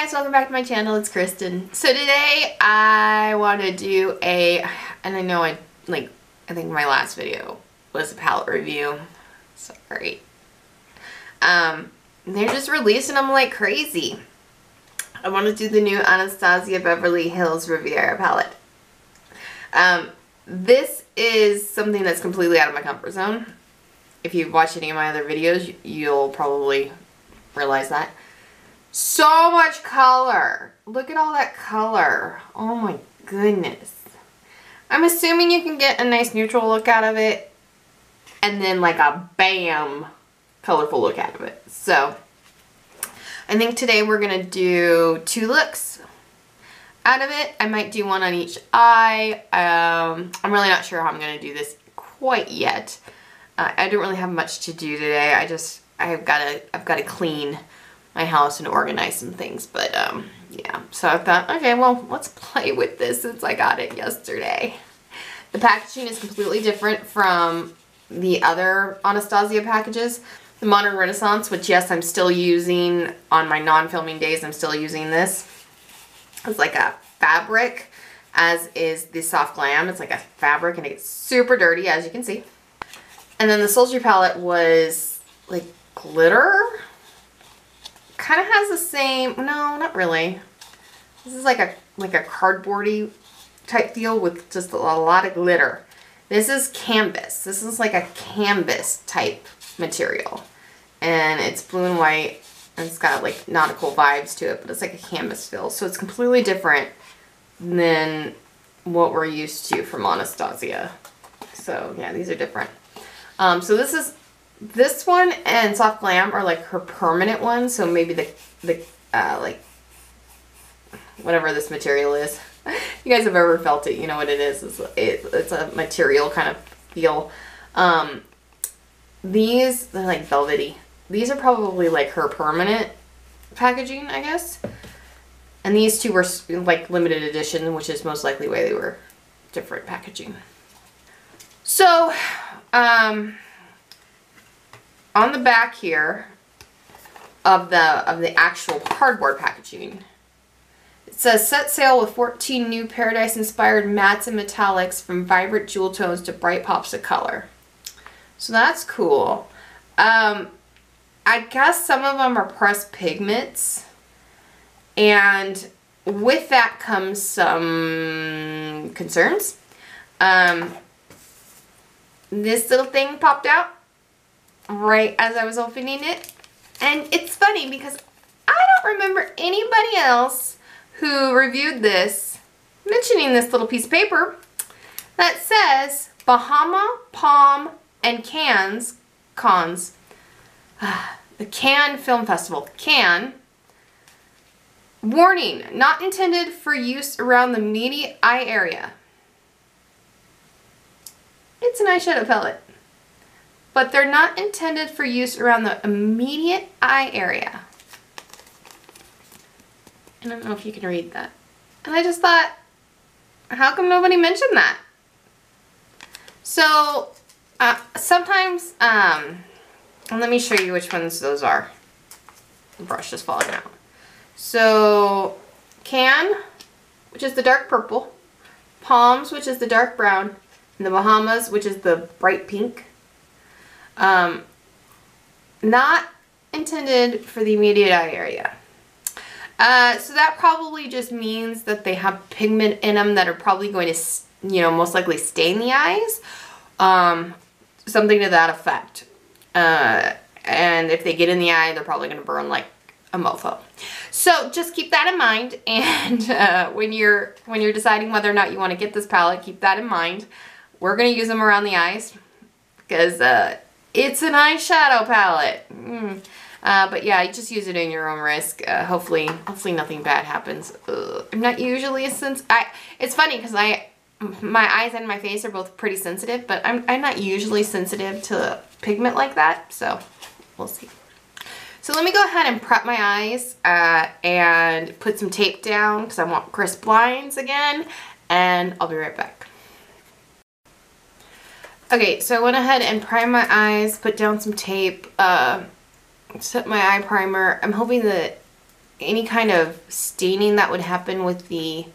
guys, welcome back to my channel. It's Kristen. So today I want to do and I know I think my last video was a palette review. Sorry. They're just releasing them like crazy. I want to do the new Anastasia Beverly Hills Riviera Palette. This is something that's completely out of my comfort zone. If you've watched any of my other videos, you'll probably realize that. So much color. Look at all that color. Oh my goodness. I'm assuming you can get a nice neutral look out of it and then like a bam colorful look out of it. So I think today we're going to do 2 looks out of it. I might do one on each eye. I'm really not sure how I'm going to do this quite yet. I don't really have much to do today. I've got to clean my house and organize some things, but yeah, so I thought, okay, well, let's play with this since I got it yesterday. The packaging is completely different from the other Anastasia packages. The Modern Renaissance, which yes, I'm still using on my non-filming days, I'm still using this. It's like a fabric, as is the Soft Glam. It's like a fabric and it gets super dirty, as you can see. And then the Sultry palette was like glitter. Kind of has the same, no, not really. This is like a cardboardy type deal with just a lot of glitter. This is canvas. This is like a canvas type material. And it's blue and white. And it's got like nautical vibes to it, but it's like a canvas feel. So it's completely different than what we're used to from Anastasia. So yeah, these are different. So this one and Soft Glam are like her permanent ones, so maybe the like whatever this material is. If you guys have ever felt it, you know what it is. It's a material kind of feel. These, they're like velvety. These are probably like her permanent packaging, I guess. And these 2 were like limited edition, which is most likely why they were different packaging. So, on the back here of the actual cardboard packaging, it says set sail with 14 new Paradise inspired mattes and metallics, from vibrant jewel tones to bright pops of color. So that's cool. I guess some of them are pressed pigments, and with that comes some concerns. This little thing popped out right as I was opening it, and it's funny because I don't remember anybody else who reviewed this mentioning this little piece of paper that says Bahama, Palm, and Cannes, the Cannes Film Festival, Cannes, warning, not intended for use around the immediate eye area. It's an eyeshadow palette, but they're not intended for use around the immediate eye area. I don't know if you can read that. And I just thought, how come nobody mentioned that? So, sometimes, let me show you which ones those are. The brush is falling out. So, Cannes, which is the dark purple, Palms, which is the dark brown, and the Bahamas, which is the bright pink. Not intended for the immediate eye area. So that probably just means that they have pigment in them that are probably going to, you know, most likely stain the eyes. Something to that effect. And if they get in the eye, they're probably going to burn like a mofo. So just keep that in mind, and when you're deciding whether or not you want to get this palette, keep that in mind. We're going to use them around the eyes because it's an eyeshadow palette. But yeah, you just use it in your own risk. Hopefully nothing bad happens. I'm not usually it's funny because my eyes and my face are both pretty sensitive, but I'm not usually sensitive to pigment like that, so we'll see. So let me go ahead and prep my eyes and put some tape down because I want crisp lines again, and I'll be right back. Okay, so I went ahead and primed my eyes, put down some tape, set my eye primer. I'm hoping that any kind of staining that would happen with the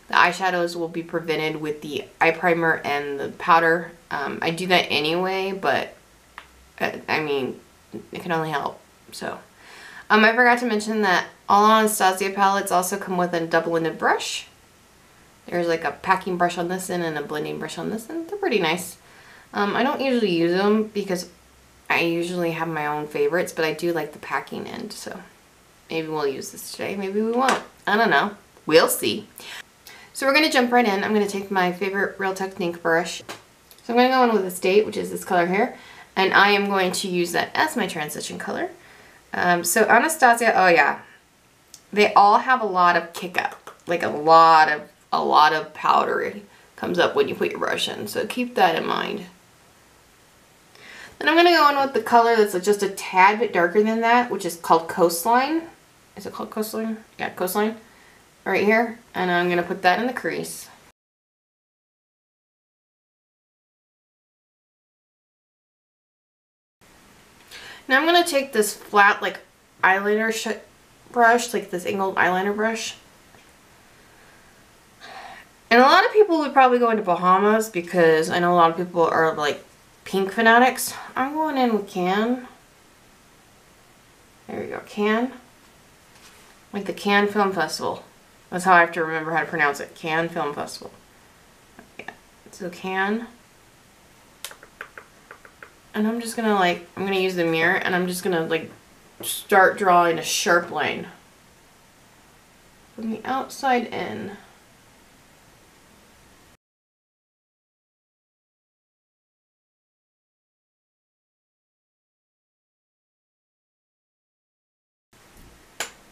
eyeshadows will be prevented with the eye primer and the powder. I do that anyway, but I mean, it can only help. So, I forgot to mention that all Anastasia palettes also come with a double-ended brush. There's like a packing brush on this end and a blending brush on this end. They're pretty nice. I don't usually use them because I usually have my own favorites, but I do like the packing end, so maybe we'll use this today, maybe we won't. I don't know. We'll see. So we're going to jump right in. I'm going to take my favorite Real Technique brush. So I'm going to go in with this date, which is this color here, and I am going to use that as my transition color. So Anastasia, oh yeah, they all have a lot of kick up, like a lot of powder comes up when you put your brush in, so keep that in mind. Then I'm going to go in with the color that's just a tad bit darker than that, which is called Coastline. Is it called Coastline? Yeah, Coastline. Right here. And I'm going to put that in the crease. Now I'm going to take this flat, like, eyeliner brush, like this angled eyeliner brush. And a lot of people would probably go into Bahamas because I know a lot of people are, like, pink fanatics. I'm going in with Cannes. There we go, Cannes. Like the Cannes Film Festival. That's how I have to remember how to pronounce it. Cannes Film Festival. Yeah. So Cannes. And I'm just gonna like, I'm gonna use the mirror and I'm just gonna like start drawing a sharp line from the outside in.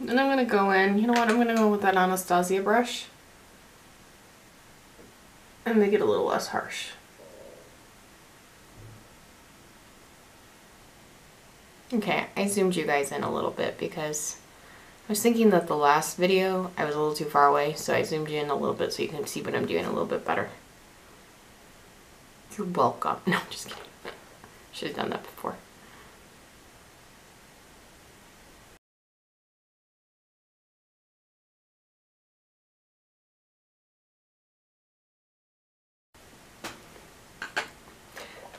Then I'm going to go in, you know what, I'm going to go with that Anastasia brush and make it a little less harsh. Okay, I zoomed you guys in a little bit because I was thinking that the last video I was a little too far away, so I zoomed you in a little bit so you can see what I'm doing a little bit better. You're welcome. No, I'm just kidding. Should have done that before.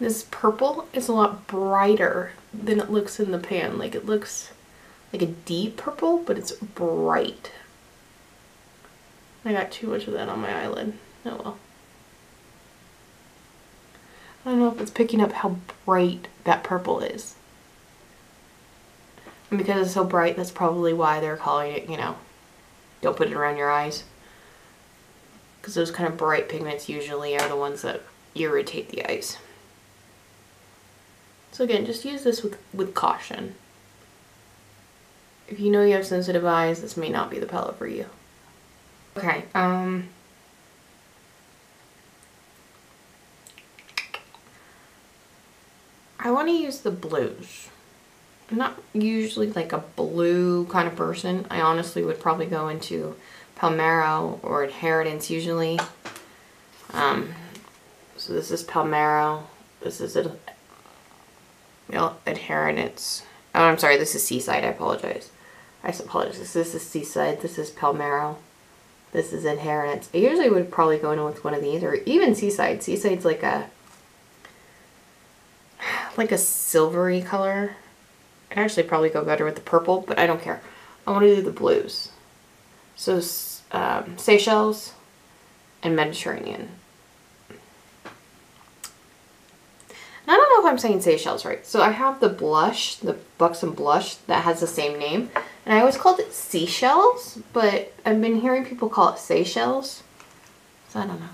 This purple is a lot brighter than it looks in the pan. Like it looks like a deep purple, but it's bright. I got too much of that on my eyelid. Oh well. I don't know if it's picking up how bright that purple is. And because it's so bright, that's probably why they're calling it, you know, don't put it around your eyes. Because those kind of bright pigments usually are the ones that irritate the eyes. So again, just use this with caution. If you know you have sensitive eyes, this may not be the palette for you. Okay, I want to use the blues. I'm not usually like a blue kind of person. I honestly would probably go into Palmero or Inheritance usually. So this is Palmero. This is Inheritance. Oh, I'm sorry. This is Seaside. I apologize. This is Seaside. This is Palmero. This is Inheritance. I usually would probably go in with one of these, or even Seaside. Seaside's like a silvery color. I'd actually probably go better with the purple, but I don't care. I want to do the blues. So Seychelles and Mediterranean. And I don't know if I'm saying Seychelles right. So I have the blush, the Buxom blush that has the same name. And I always called it Seashells, but I've been hearing people call it Seychelles. So I don't know.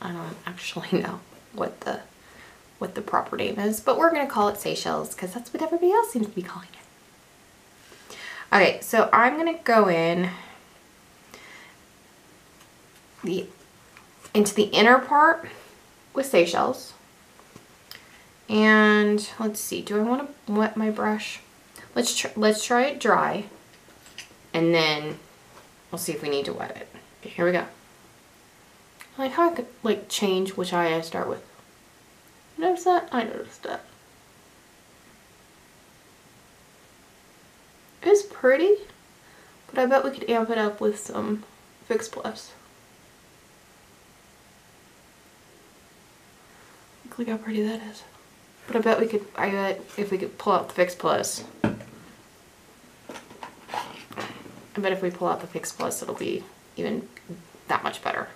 I don't actually know what the proper name is, but we're going to call it Seychelles because that's what everybody else seems to be calling it. Okay, so I'm going to go in into the inner part with Seychelles. And let's see, do I want to wet my brush? Let's try it dry, and then we'll see if we need to wet it. Okay, here we go. I like how I could like change which eye I start with. Notice that? I noticed that. It's pretty, but But I bet we could amp it up with some Fix Plus. Look how pretty that is. But I bet if we could pull out the Fix Plus, I bet if we pull out the Fix Plus, it'll be even that much better.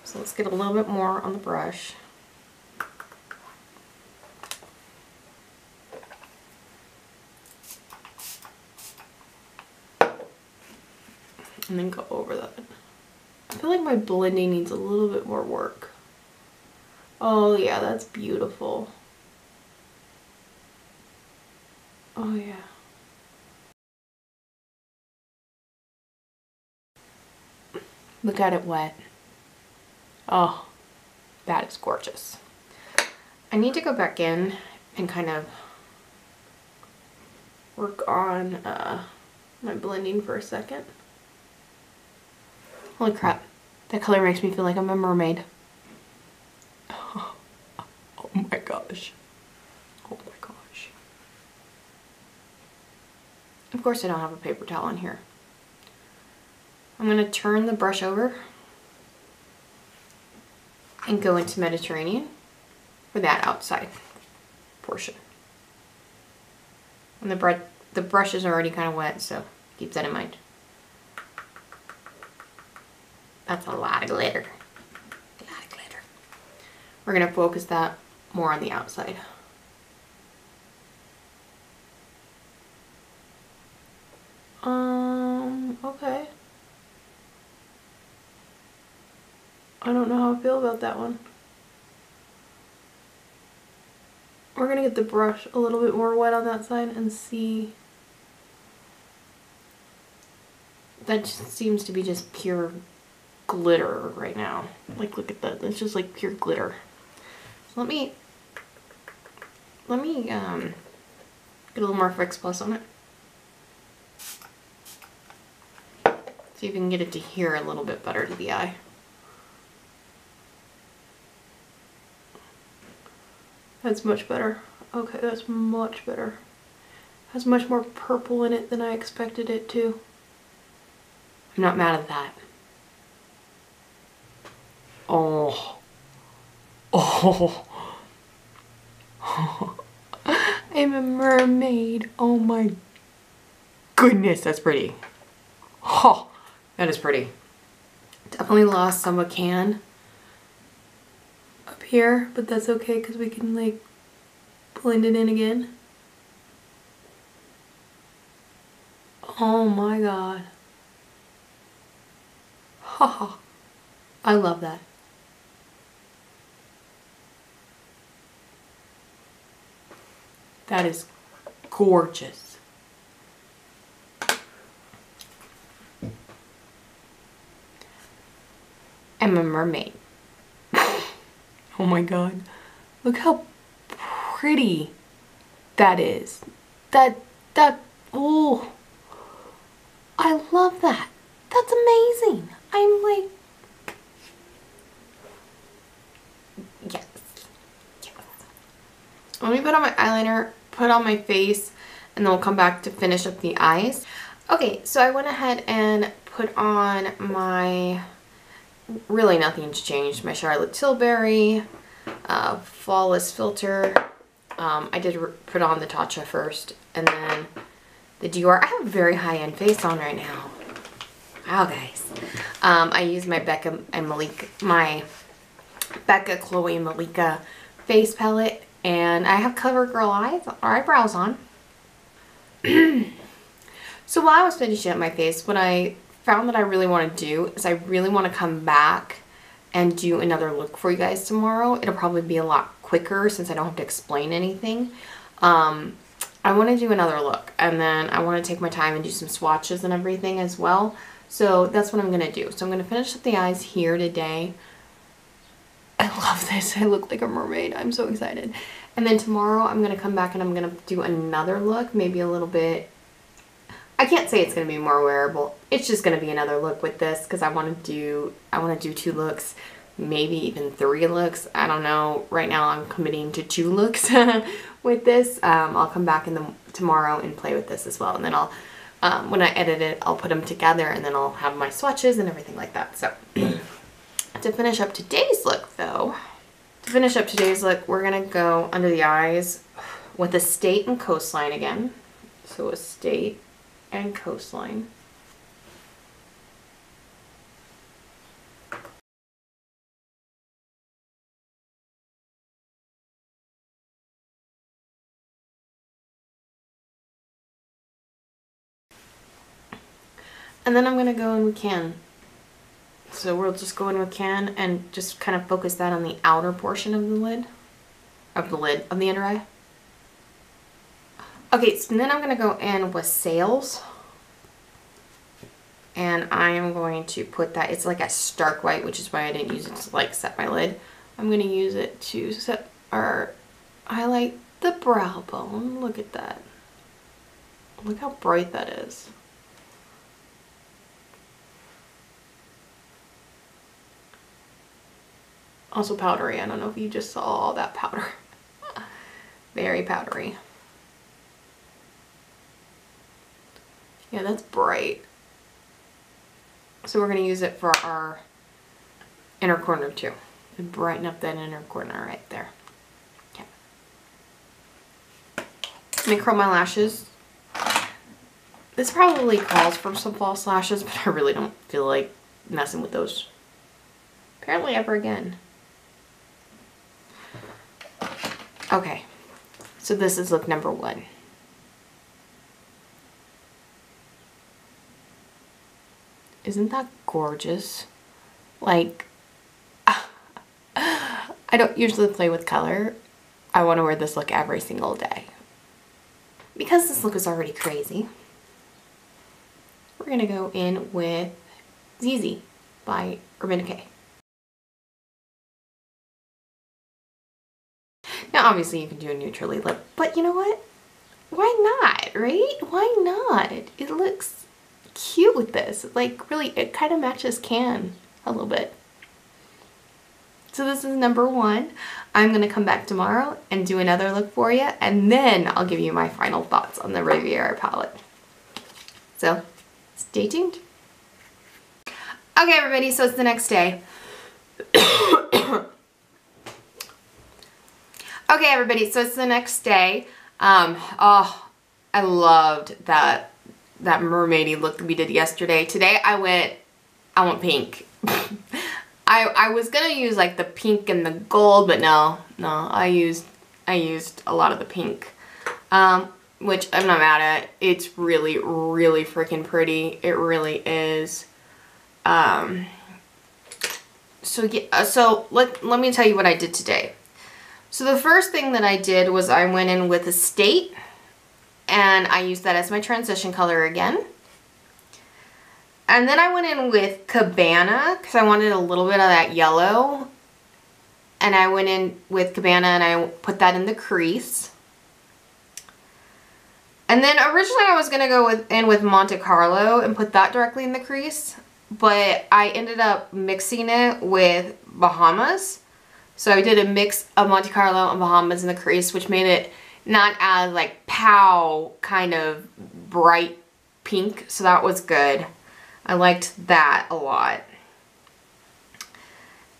So let's get a little bit more on the brush. And then go over that. I feel like my blending needs a little bit more work. Oh yeah, that's beautiful. Oh yeah. Look at it wet. Oh, that is gorgeous. I need to go back in and kind of work on my blending for a second. Holy crap, that color makes me feel like I'm a mermaid. Oh my gosh. Oh my gosh. Of course I don't have a paper towel in here. I'm going to turn the brush over and go into Mediterranean for that outside portion. And the brush is already kind of wet, so keep that in mind. That's a lot of glitter. A lot of glitter. We're going to focus that more on the outside. Okay. I don't know how I feel about that one. We're going to get the brush a little bit more wet on that side and see. That just seems to be just pure glitter right now. Like, look at that. It's just like pure glitter. So let me get a little more Fix Plus on it. See if we can get it to here a little bit better to the eye. That's much better. Okay, that's much better. Has much more purple in it than I expected it to. I'm not mad at that. Oh. Oh. I'm a mermaid. Oh my goodness, that's pretty. Oh, that is pretty. Definitely lost some of can up here, but that's okay because we can like blend it in again. Oh my god. Haha. I love that. That is gorgeous. I'm a mermaid. Oh my god. Look how pretty that is. Oh. I love that. That's amazing. I'm like, yes. Yes. Let me put on my eyeliner, put on my face, and then we'll come back to finish up the eyes. Okay, so I went ahead and put on my, really nothing's changed, my Charlotte Tilbury Flawless Filter. I did put on the Tatcha first, and then the Dior. I have a very high-end face on right now. Wow, guys. I use my Becca Chloe Malika face palette, and I have CoverGirl eyes or eyebrows on. So while I was finishing up my face, what I found that I really want to do is I really want to come back and do another look for you guys tomorrow. It'll probably be a lot quicker since I don't have to explain anything. I want to do another look, and then I want to take my time and do some swatches and everything as well. So that's what I'm going to do. So I'm going to finish up the eyes here today. I love this. I look like a mermaid. I'm so excited. And then tomorrow I'm going to come back and I'm going to do another look, maybe a little bit. I can't say it's going to be more wearable. It's just going to be another look with this because I want to do 2 looks, maybe even 3 looks. I don't know. Right now I'm committing to 2 looks with this. I'll come back tomorrow and play with this as well, and then I'll when I edit it, I'll put them together and then I'll have my swatches and everything like that. So to finish up today's look though, we're gonna go under the eyes with Estate and Coastline again. So Estate and Coastline. And then I'm gonna go in with Can. So we'll just go in with Can and just kind of focus that on the outer portion of the lid. Of the under eye. Okay, so then I'm gonna go in with Sails. And I am going to put that, it's like a stark white, which is why I didn't use it to like set my lid. I'm gonna use it to set or highlight the brow bone. Look at that. Look how bright that is. Also powdery. I don't know if you just saw all that powder. Very powdery. Yeah, that's bright. So we're going to use it for our inner corner too. And brighten up that inner corner right there. Okay. Let me curl my lashes. This probably calls for some false lashes, but I really don't feel like messing with those apparently ever again. Okay, so this is look number 1. Isn't that gorgeous? Like, I don't usually play with color. I want to wear this look every single day. Because this look is already crazy, we're going to go in with ZZ by Urban Decay. Now obviously you can do a neutrally lip, but you know what? Why not, right? Why not? It looks cute with this. Like really, it kind of matches Can a little bit. So this is number 1. I'm going to come back tomorrow and do another look for you, and then I'll give you my final thoughts on the Riviera palette. So stay tuned. Okay everybody, so it's the next day. Okay everybody, so it's the next day. Oh, I loved that mermaidy look that we did yesterday. Today I went pink. I was gonna use like the pink and the gold, but no, I used a lot of the pink, which I'm not mad at. It's really, really freaking pretty. It really is. So yeah, so let me tell you what I did today. So the first thing that I did was I went in with Estate, and I used that as my transition color again. And then I went in with Cabana because I wanted a little bit of that yellow. And I went in with Cabana and I put that in the crease. And then originally I was going to go in with Monte Carlo and put that directly in the crease. But I ended up mixing it with Bahamas. So I did a mix of Monte Carlo and Bahamas in the crease, which made it not as like pow kind of bright pink. So that was good. I liked that a lot.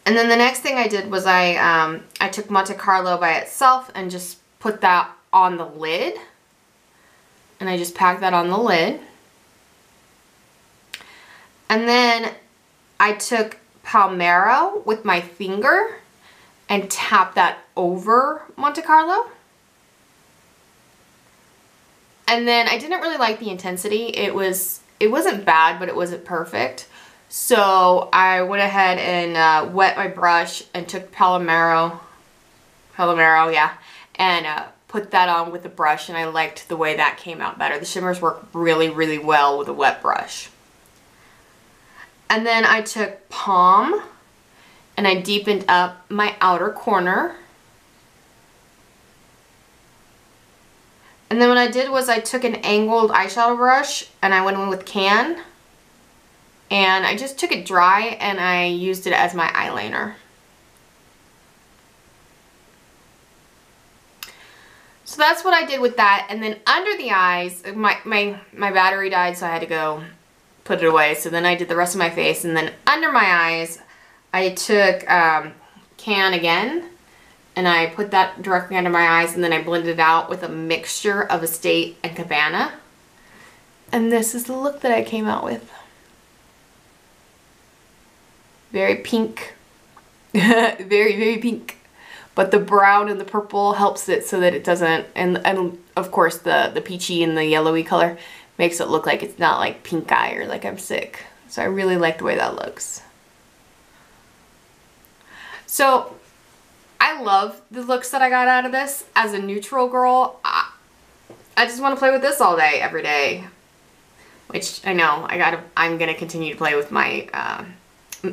And then the next thing I did was I took Monte Carlo by itself and just put that on the lid. And I just packed that on the lid. And then I took Palmero with my finger and tapped that over Monte Carlo. And then I didn't really like the intensity. It wasn't bad, but it wasn't perfect. So I went ahead and wet my brush and took Palmero, yeah, and put that on with the brush, and I liked the way that came out better. The shimmers work really, really well with a wet brush. And then I took Palm and I deepened up my outer corner. And then what I did was I took an angled eyeshadow brush and I went in with Can. And I just took it dry and I used it as my eyeliner. So that's what I did with that. And then under the eyes, my battery died, so I had to go put it away. So then I did the rest of my face. And then under my eyes, I took Can again, and I put that directly under my eyes, and then I blended it out with a mixture of Estate and Cabana. And this is the look that I came out with. Very pink. Very, very pink. But the brown and the purple helps it so that it doesn't, and of course the peachy and the yellowy color makes it look like it's not like pink eye or like I'm sick. So I really like the way that looks. So I love the looks that I got out of this. As a neutral girl, I just want to play with this all day, every day. Which I know I'm gonna continue to play with my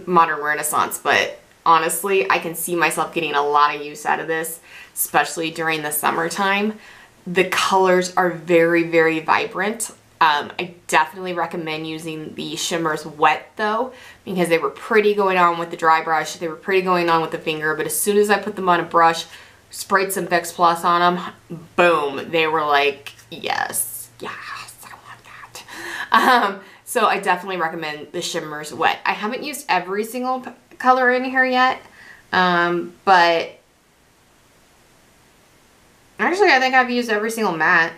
Modern Renaissance, but honestly, I can see myself getting a lot of use out of this, especially during the summertime. The colors are very, very vibrant. I definitely recommend using the shimmers wet though, because they were pretty going on with the dry brush. They were pretty going on with the finger, but as soon as I put them on a brush, sprayed some Vicks Plus on them, boom, they were like, yes, yes, I want that. So I definitely recommend the shimmers wet. I haven't used every single color in here yet, but actually I think I've used every single matte.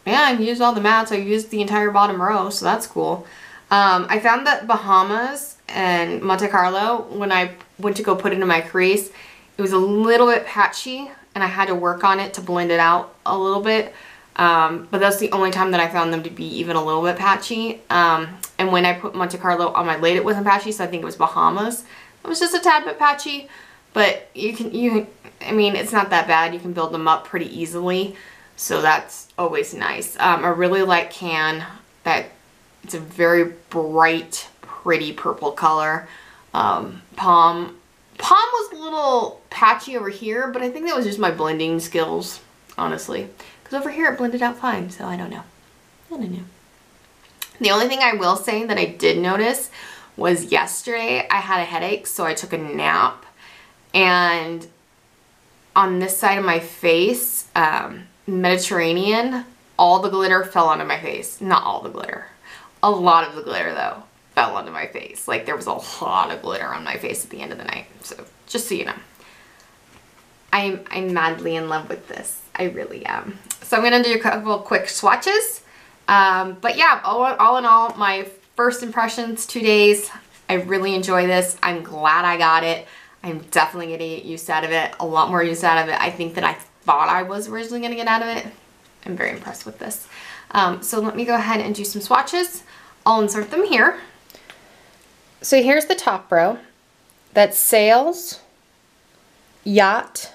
Yeah, I've used all the mattes. I used the entire bottom row, so that's cool. I found that Bahamas and Monte Carlo, when I went to go put it in my crease, it was a little bit patchy, and I had to work on it to blend it out a little bit. But that's the only time that I found them to be even a little bit patchy. And when I put Monte Carlo on my lid, it wasn't patchy, so I think it was Bahamas. It was just a tad bit patchy, but I mean, it's not that bad. You can build them up pretty easily, so that's always nice. I really like Can. It's a very bright, pretty purple color. Palm was a little patchy over here, but I think that was just my blending skills, honestly. Because over here it blended out fine, so I don't know. I don't know. The only thing I will say that I did notice was yesterday I had a headache, so I took a nap. And on this side of my face, Mediterranean, all the glitter fell onto my face. Not all the glitter. A lot of the glitter, though, fell onto my face. Like, there was a lot of glitter on my face at the end of the night. So, just so you know. I'm madly in love with this. I really am. So I'm going to do a couple quick swatches. But yeah, all in all, my first impressions, 2 days. I really enjoy this. I'm glad I got it. I'm definitely going to get use out of it. A lot more use out of it, I think, than I thought I was originally going to get out of it. I'm very impressed with this. So let me go ahead and do some swatches. I'll insert them here. So here's the top row. That's Sails, Yacht,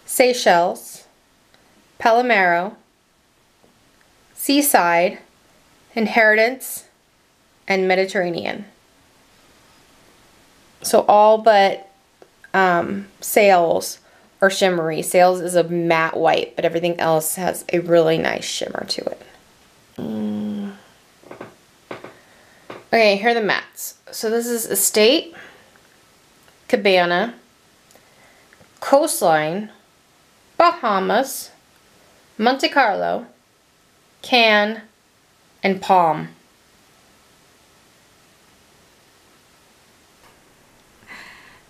Seychelles, Palomero, Seaside, Inheritance, and Mediterranean. So all but Sails are shimmery. Sails is a matte white, but everything else has a really nice shimmer to it. Okay, here are the mattes. So this is Estate, Cabana, Coastline, Bahamas, Monte Carlo, Can, and Palm.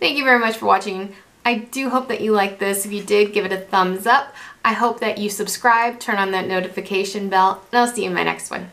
Thank you very much for watching. I do hope that you liked this. If you did, give it a thumbs up. I hope that you subscribe, turn on that notification bell, and I'll see you in my next one.